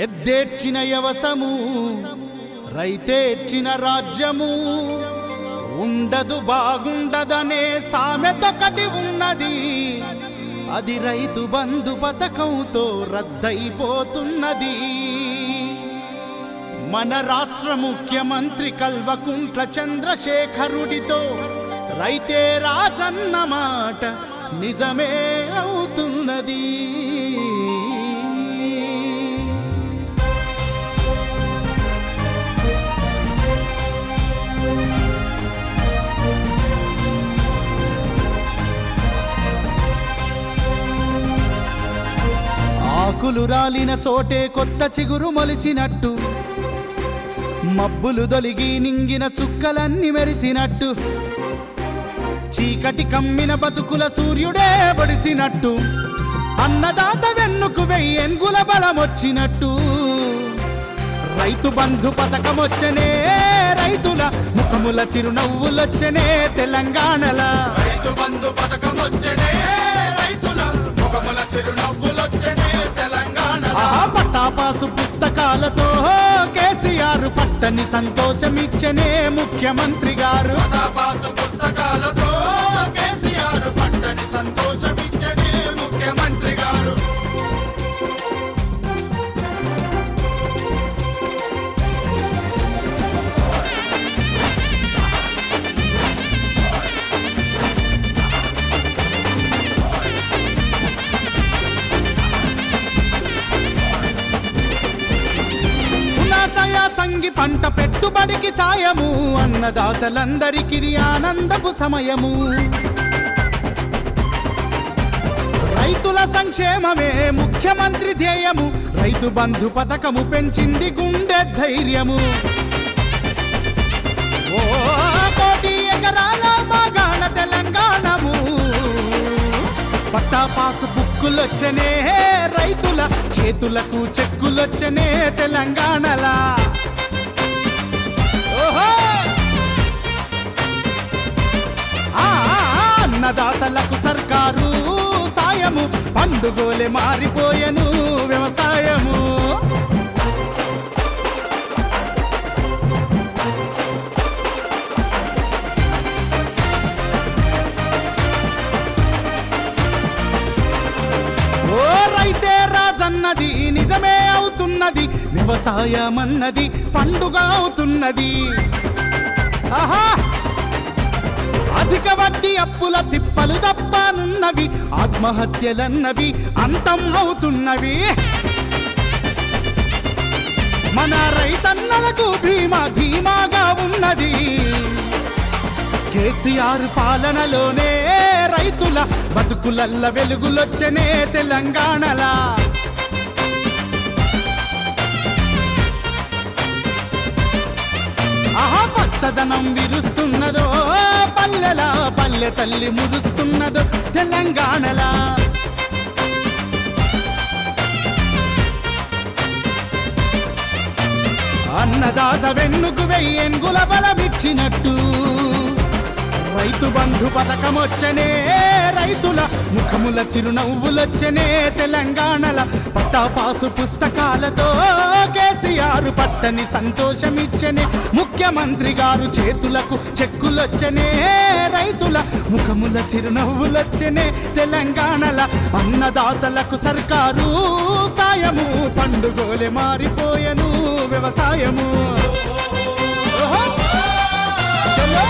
ఎద్దేర్చిన యవసము రైతేర్చిన రాజ్యము ఉండదు బాగుండదనే సామెతొకటి ఉన్నది. అది రైతు బంధు పథకంతో రద్దయిపోతున్నది. మన రాష్ట్ర ముఖ్యమంత్రి కల్వకుంట్ల చంద్రశేఖరుడితో రైతే రాజన్న మాట నిజమే అవుతున్నది. ఆకులు రాలిన చోటే కొత్త చిగురు మొలిచినట్టు, మబ్బులు దొలిగి నింగిన చుక్కలన్నీ మెరిసినట్టు, చీకటి కమ్మిన బతుకుల సూర్యుడే బడిసినట్టు, అన్నదాత వెన్నుకు వెయ్యెంగుల బలమొచ్చినట్టు, రైతు బంధు పథకమొచ్చనే రైతుల ముఖముల చిరునవ్వులొచ్చనే తెలంగాణల. రైతు బంధు పథకమొచ్చనే రైతుల ముఖముల చిరునవ్వులొచ్చనే తెలంగాణల. పట్టాపాసు పుస్తకాలతో కేసీఆర్ పట్టని సంతోషమిచ్చనే ముఖ్యమంత్రి గారు. పట్టాపాసు పుస్తకాలతో కేసీఆర్ పట్టని సంతోషమిచ్చనే ముఖ్యమంత్రి గారు. సంగి పంట పెట్టుబడికి సాయము, అన్నదాతలందరికీ ఆనందపు సమయము. రైతుల సంక్షేమమే ముఖ్యమంత్రి ధ్యేయము, రైతు బంధు పథకము పెంచింది గుండె ధైర్యము. ఓ కోటి ఎకరాల మాగాణ తెలంగాణము, పట్టాపాసు బుక్కులొచ్చనే రైతుల చేతులకు చెక్కులొచ్చనే తెలంగాణలా. ఓహో అన్నదాతలకు సర్కారు సాయము, పండుగోలే మారిపోయెను వ్యవసాయము. రాజన్నది నిజమే అవుతున్నది, వ్యవసాయం అన్నది పండుగ అవుతున్నది. ఆహా అధిక వడ్డీ అప్పుల తిప్పలు తప్పనున్నవి, ఆత్మహత్యలన్నవి అంతం అవుతున్నవి. మన రైతన్నలకు భీమా ధీమాగా ఉన్నది. కేసీఆర్ పాలనలోనే రైతుల బతుకులల్ల వెలుగులొచ్చనే తెలంగాణలా. ఆహా పచ్చదనం విరుస్తున్నదో పల్లెలా, పల్లె తల్లి మురుస్తున్నదో తెలంగాణలా. అన్నదాత వెన్నుకు వెయ్యెంగుల బలమిచ్చినట్టు, రైతు బంధు పథకమొచ్చనే రైతుల ముఖముల చిరునవ్వులొచ్చనే తెలంగాణల. పట్టాపాసు పుస్తకాలతో కేసీఆర్ పట్టని సంతోషమిచ్చనే ముఖ్యమంత్రి గారు చేతులకు చెక్కులొచ్చనే రైతుల ముఖముల చిరునవ్వులొచ్చనే తెలంగాణల. అన్నదాతలకు సర్కారు సాయము, పండుగోలే మారిపోయెను వ్యవసాయము. చలో